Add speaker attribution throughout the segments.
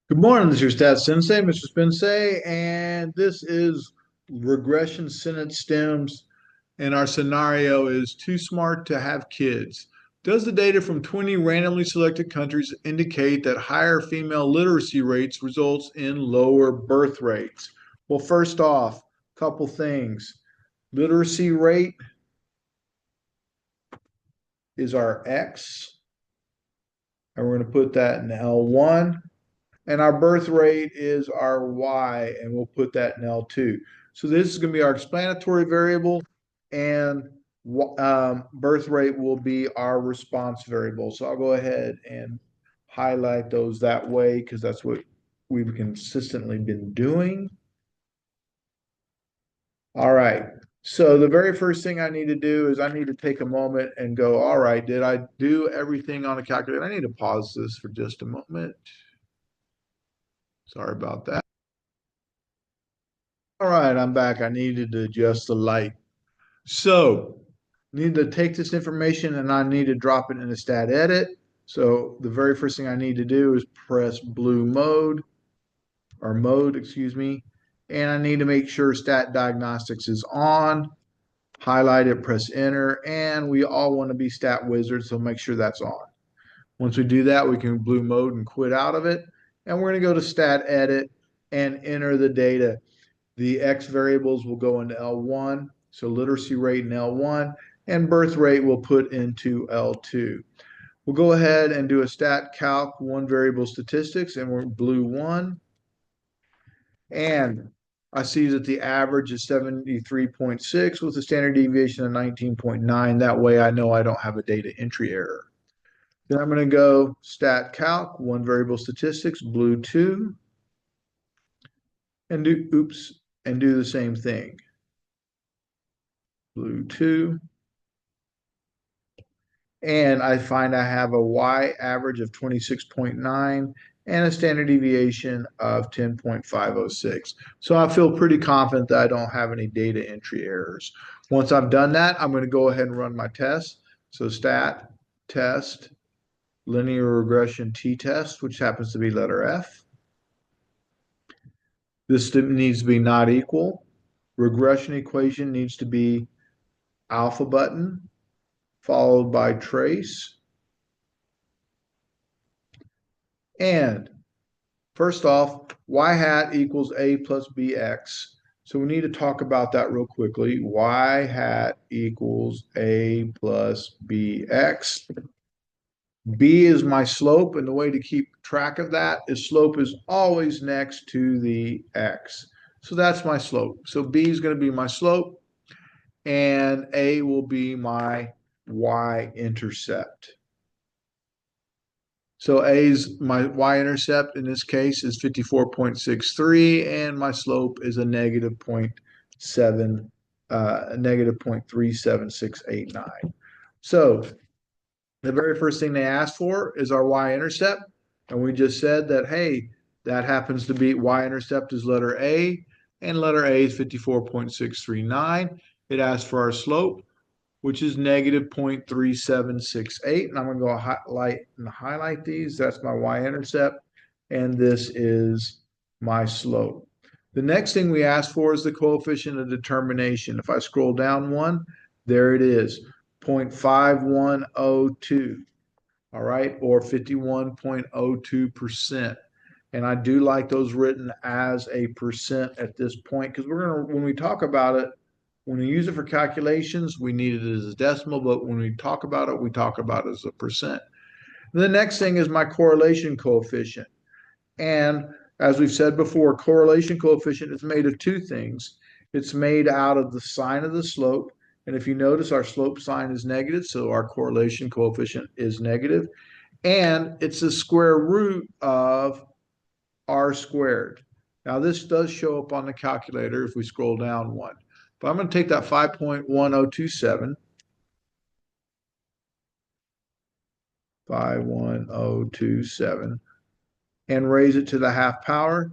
Speaker 1: Good morning, this is your Stat Sensei, Mr. Spensei, and this is regression sentence stems. And our scenario is too smart to have kids. Does the data from 20 randomly selected countries indicate that higher female literacy rates results in lower birth rates? Well, first off, a couple things. Literacy rate is our X, and we're going to put that in L1. And our birth rate is our Y, and we'll put that in L2. So this is going to be our explanatory variable, and birth rate will be our response variable. So I'll go ahead and highlight those that way because that's what we've consistently been doing. All right. So the very first thing I need to do is I need to take a moment and go, all right, did I do everything on a calculator? I need to pause this for just a moment. Sorry about that. All right, I'm back. I needed to adjust the light. So, need to take this information and I need to drop it in a stat edit. So, the very first thing I need to do is press blue mode or mode, excuse me. And I need to make sure stat diagnostics is on. Highlight it, press enter, and we all want to be stat wizards, so make sure that's on. Once we do that, we can blue mode and quit out of it. And we're going to go to stat edit and enter the data. The X variables will go into L1, so literacy rate in L1, and birth rate we'll put into L2. We'll go ahead and do a stat calc, one variable statistics, and we're blue 1. And I see that the average is 73.6 with a standard deviation of 19.9. That way I know I don't have a data entry error. Then I'm going to go stat calc, one variable statistics, blue 2, and do the same thing. Blue 2. And I find I have a Y average of 26.9 and a standard deviation of 10.506. So I feel pretty confident that I don't have any data entry errors. Once I've done that, I'm going to go ahead and run my test. So stat, test, linear regression t-test, which happens to be letter F. This needs to be not equal. Regression equation needs to be alpha button followed by trace. And first off, y hat equals a plus bx. So we need to talk about that real quickly. Y hat equals a plus bx. B is my slope, and the way to keep track of that is slope is always next to the x. So that's my slope. So B is going to be my slope, and A will be my y-intercept. So A's my y-intercept in this case is 54.63, and my slope is a negative 0.3689. So the very first thing they asked for is our y-intercept, and we just said that, hey, that happens to be y-intercept is letter A, and letter A is 54.639. It asked for our slope, which is negative 0.3768. And I'm going to go highlight these. That's my y-intercept, and this is my slope. The next thing we ask for is the coefficient of determination. If I scroll down one, there it is, 0.5102, all right, or 51.02%. And I do like those written as a percent at this point because when we talk about it, when we use it for calculations, we need it as a decimal, but when we talk about it, we talk about it as a percent. And the next thing is my correlation coefficient. And as we've said before, correlation coefficient is made of two things. It's made out of the sine of the slope. And if you notice, our slope sign is negative, so our correlation coefficient is negative. And it's the square root of r squared. Now, this does show up on the calculator if we scroll down one. But I'm going to take that 5.1027, 51027, and raise it to the half power.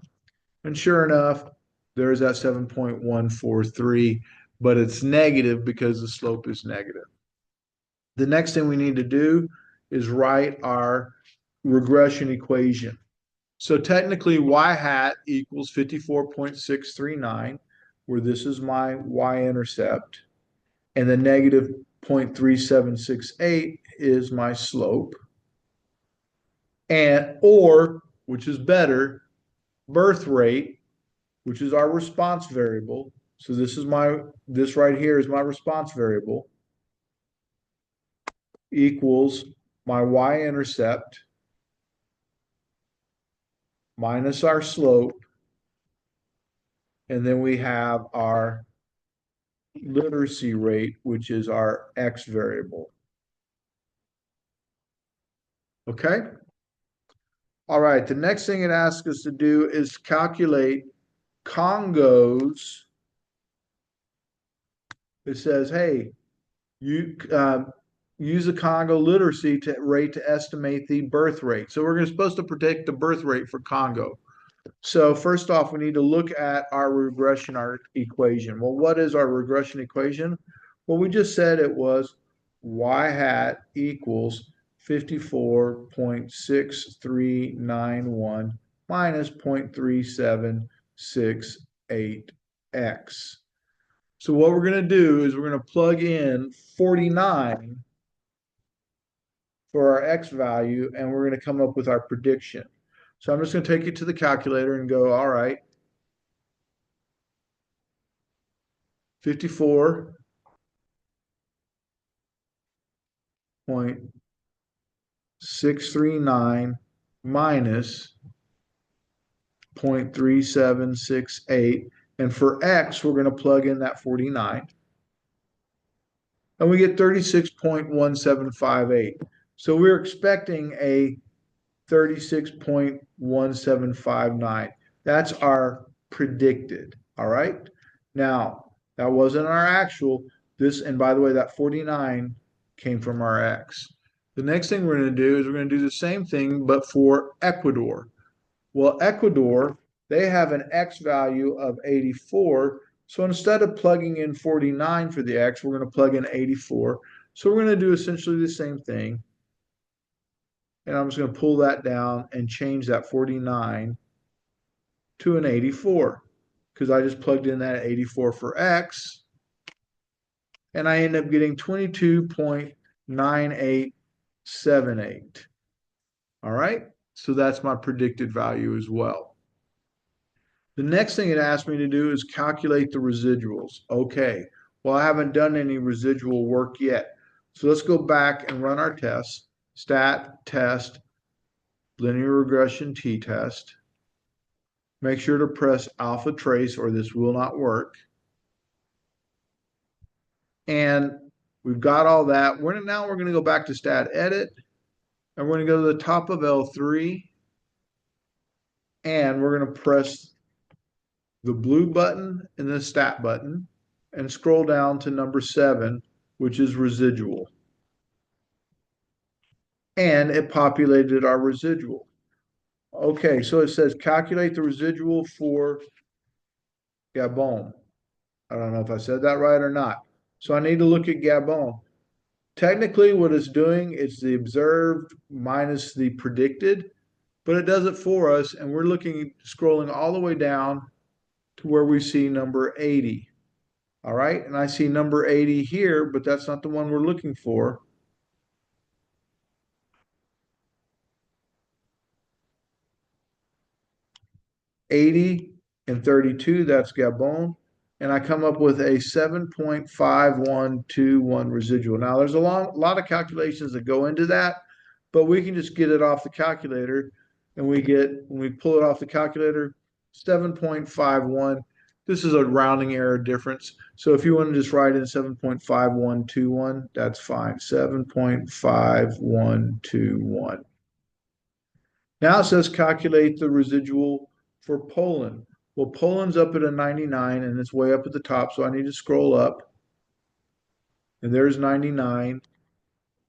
Speaker 1: And sure enough, there's that 7.143, but it's negative because the slope is negative. The next thing we need to do is write our regression equation. So technically y hat equals 54.639, where this is my y-intercept, and the negative 0.3768 is my slope. And or, which is better, birth rate, which is our response variable. So this right here is my response variable, equals my y-intercept minus our slope, and then we have our literacy rate, which is our x variable. Okay? All right, the next thing it asks us to do is calculate Congo's. It says, hey, you use the Congo literacy rate to estimate the birth rate. So we're supposed to predict the birth rate for Congo. So first off, we need to look at our regression equation. Well, what is our regression equation? Well, we just said it was y hat equals 54.6391 minus 0.3768x. So what we're going to do is we're going to plug in 49 for our x value, and we're going to come up with our prediction. So I'm just going to take it to the calculator and go, all right, 54.639 minus 0.3768. And for x, we're going to plug in that 49. And we get 36.1758. So we're expecting a 36.1759. That's our predicted. All right. Now, that wasn't our actual. And by the way, that 49 came from our x. The next thing we're going to do is we're going to do the same thing, but for Ecuador. Well, Ecuador, they have an x value of 84. So instead of plugging in 49 for the x, we're going to plug in 84. So we're going to do essentially the same thing. And I'm just going to pull that down and change that 49 to an 84, because I just plugged in that 84 for x, and I end up getting 22.9878. All right, so that's my predicted value as well. The next thing it asked me to do is calculate the residuals. Okay, well, I haven't done any residual work yet. So let's go back and run our tests. Stat, test, linear regression t-test. Make sure to press alpha trace or this will not work. And we've got all that. Now we're going to go back to stat edit, and we're going to go to the top of L3, and we're going to press the blue button and the stat button and scroll down to number 7, which is residual. And it populated our residual. Okay, so it says calculate the residual for Gabon. I don't know if I said that right or not. So I need to look at Gabon. Technically, what it's doing is the observed minus the predicted, but it does it for us, and we're scrolling all the way down to where we see number 80. All right, and I see number 80 here, but that's not the one we're looking for. $80 and 32, that's Gabon. And I come up with a 7.5121 residual. Now, there's a lot of calculations that go into that, but we can just get it off the calculator. And when we pull it off the calculator, 7.51. This is a rounding error difference. So if you want to just write in 7.5121, that's fine. 7.5121. Now it says calculate the residual for Poland. Well, Poland's up at a 99 and it's way up at the top, so I need to scroll up. And there's 99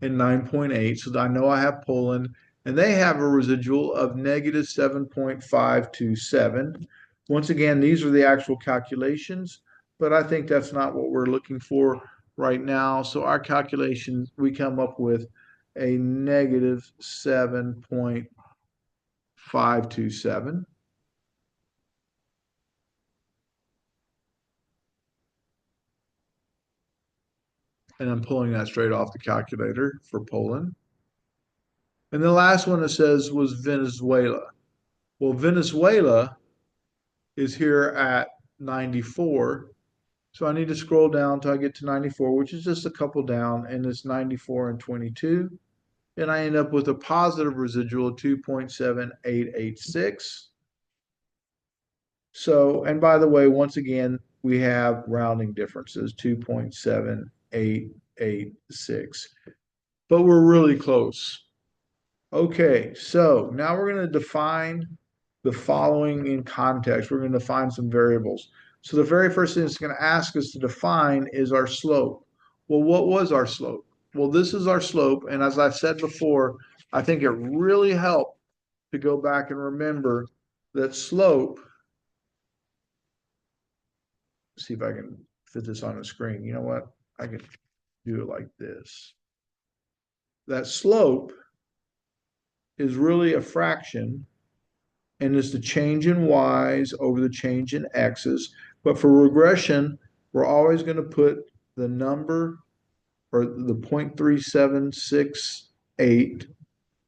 Speaker 1: and 9.8. So I know I have Poland, and they have a residual of negative 7.527. Once again, these are the actual calculations, but I think that's not what we're looking for right now. So our calculations, we come up with a negative 7.527. 527. And I'm pulling that straight off the calculator for Poland. And the last one it says was Venezuela. Well, Venezuela is here at 94. So I need to scroll down until I get to 94, which is just a couple down, and it's 94 and 22. And I end up with a positive residual of 2.7886. So, and by the way, once again, we have rounding differences, 2.7886, but we're really close. Okay, so now we're going to define the following in context. We're going to define some variables. So the very first thing it's going to ask us to define is our slope. Well, what was our slope? Well, this is our slope. And as I've said before, I think it really helped to go back and remember that slope, see if I can fit this on the screen. You know what? I can do it like this. That slope is really a fraction and is the change in y's over the change in x's. But for regression, we're always going to put the number or the 0.3768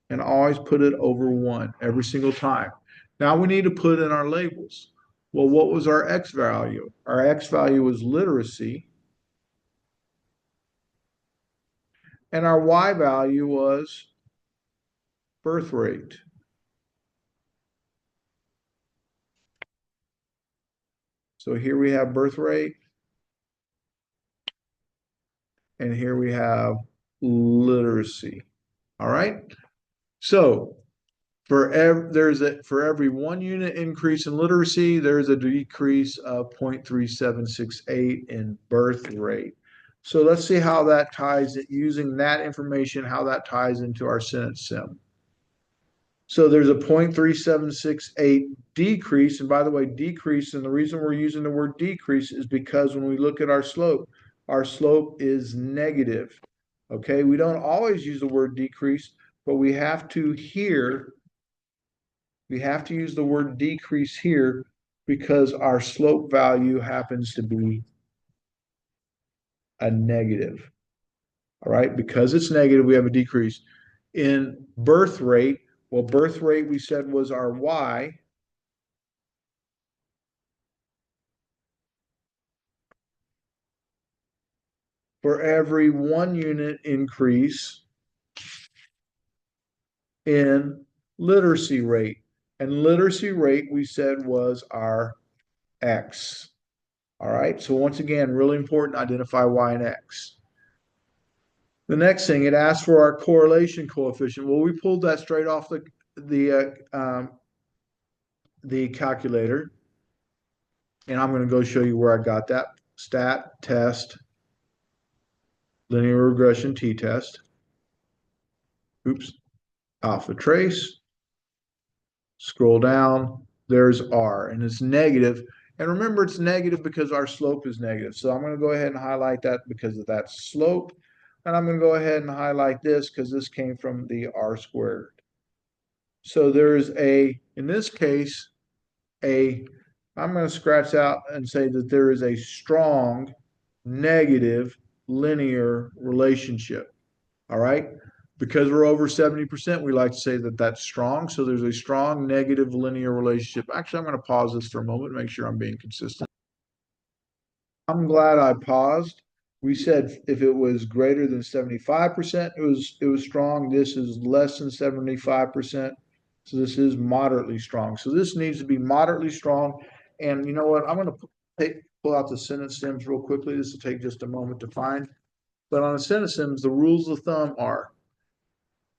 Speaker 1: and always put it over 1 every single time. Now we need to put in our labels. Well, what was our x value? Our x value was literacy, and our y value was birth rate. So here we have birth rate, and here we have literacy. All right. So for every 1 unit increase in literacy, there's a decrease of 0.3768 in birth rate. So let's see how that ties it using that information, how that ties into our sentence sim. So there's a 0.3768 decrease. And by the way, decrease, and the reason we're using the word decrease is because when we look at our slope is negative. Okay, we don't always use the word decrease, but we have to use the word decrease here because our slope value happens to be a negative. All right, because it's negative, we have a decrease. In birth rate, well, birth rate we said was our y. For every 1 unit increase in literacy rate. And literacy rate we said was our x. All right, so once again, really important to identify y and x. The next thing, it asks for our correlation coefficient. Well, we pulled that straight off the calculator. And I'm going to go show you where I got that. Stat, test, linear regression t-test. Oops, alpha trace. Scroll down, there's R, and it's negative. And remember, it's negative because our slope is negative. So I'm going to go ahead and highlight that because of that slope. And I'm going to go ahead and highlight this because this came from the R squared. So there's in this case, I'm going to scratch out and say that there is a strong negative linear relationship. All right. Because we're over 70%, we like to say that that's strong. So there's a strong negative linear relationship. Actually, I'm going to pause this for a moment to make sure I'm being consistent. I'm glad I paused. We said if it was greater than 75%, it was strong. This is less than 75%. So this is moderately strong. So this needs to be moderately strong. And you know what? I'm going to pull out the sentence stems real quickly. This will take just a moment to find. But on the sentence stems, the rules of thumb are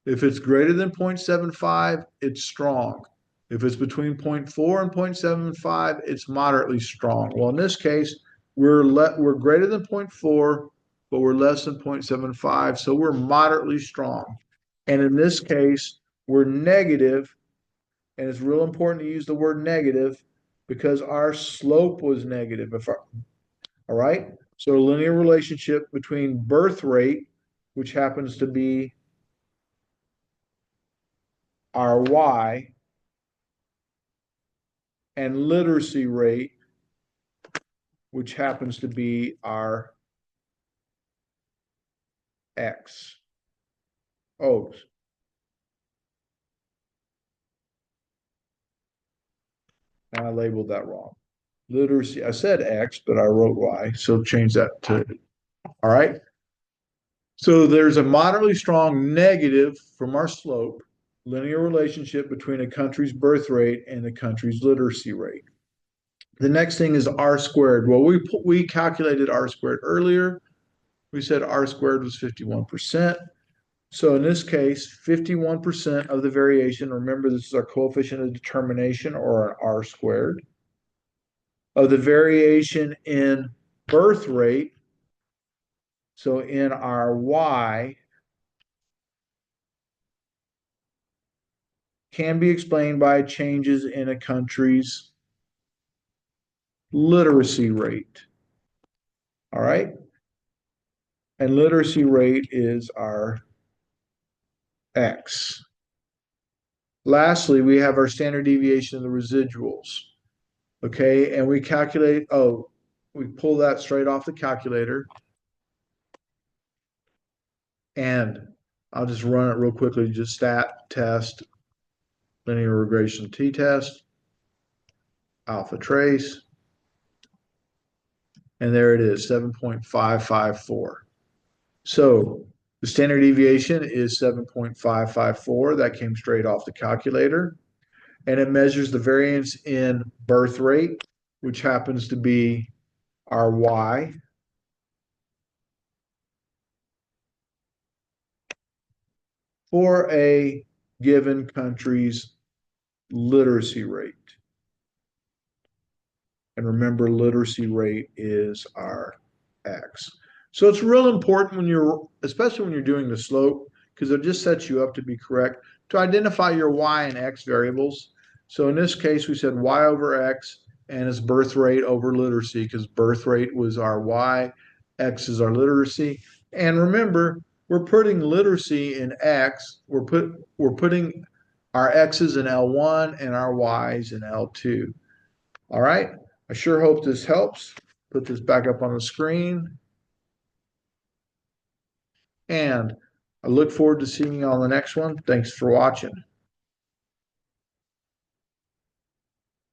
Speaker 1: if it's greater than 0.75, it's strong. If it's between 0.4 and 0.75, it's moderately strong. Well, in this case, we're greater than 0.4, but we're less than 0.75, so we're moderately strong. And in this case, we're negative, and it's real important to use the word negative because our slope was negative. All right? So a linear relationship between birth rate, which happens to be our y, and literacy rate, which happens to be our X. Oh, I labeled that wrong. Literacy, I said X, but I wrote Y, so change that to, all right. So there's a moderately strong negative from our slope linear relationship between a country's birth rate and the country's literacy rate. The next thing is R squared. Well, we calculated R squared earlier. We said R squared was 51%. So in this case, 51% of the variation, remember this is our coefficient of determination or an R squared, of the variation in birth rate, so in our Y, can be explained by changes in a country's literacy rate. All right? And literacy rate is our X. Lastly, we have our standard deviation of the residuals. Okay, and we calculate, we pull that straight off the calculator. And I'll just run it real quickly, just stat test, linear regression t-test, alpha trace, and there it is, 7.554. So the standard deviation is 7.554. That came straight off the calculator. And it measures the variance in birth rate, which happens to be our Y, for a given country's literacy rate. And remember, literacy rate is our X. So it's real important when you're, especially when you're doing the slope, because it just sets you up to be correct, to identify your Y and X variables. So in this case, we said Y over X and it's birth rate over literacy, because birth rate was our Y, X is our literacy. And remember, we're putting literacy in X. We're putting our X's in L1 and our Y's in L2. All right. I sure hope this helps. Put this back up on the screen. And I look forward to seeing you on the next one. Thanks for watching.